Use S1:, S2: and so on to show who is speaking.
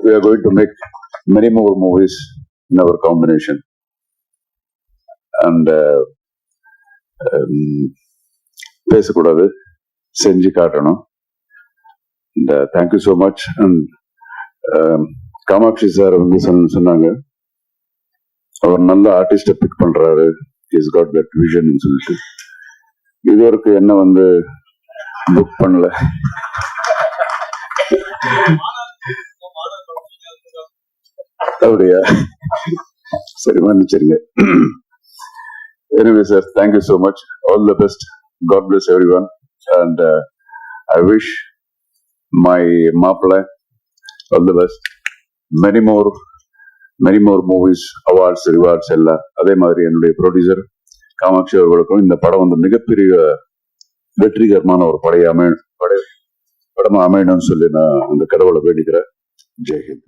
S1: we are going to make many more movies in our combination. And பேசக்கூடாது, செஞ்சு காட்டணும். And thank you so much. And Kamakshi sir வந்து சொன்னாங்க, அவர் நல்ல ஆர்டிஸ்ட பிக் பண்றாரு, இஸ் காட் தட் விஷன் சொல்லிட்டு. இதுவரைக்கும் என்ன வந்து புக் பண்ணல. அப்படியா? சரி, மன்னிச்சிருங்க. Anyway, sir, thank you so much. All the best. God bless everyone. And I wish my Maapala all the best. Many more movies, awards, rewards எல்லாம். அதே மாதிரி என்னுடைய ப்ரொடியூசர் காமாட்சி அவர்களுக்கும் இந்த படம் வந்து மிகப்பெரிய வெற்றிகரமான ஒரு படமா அமையணும்னு சொல்லி நான் அந்த கடவுளை வேண்டிக்கிறேன். ஜெய்ஹிந்த்.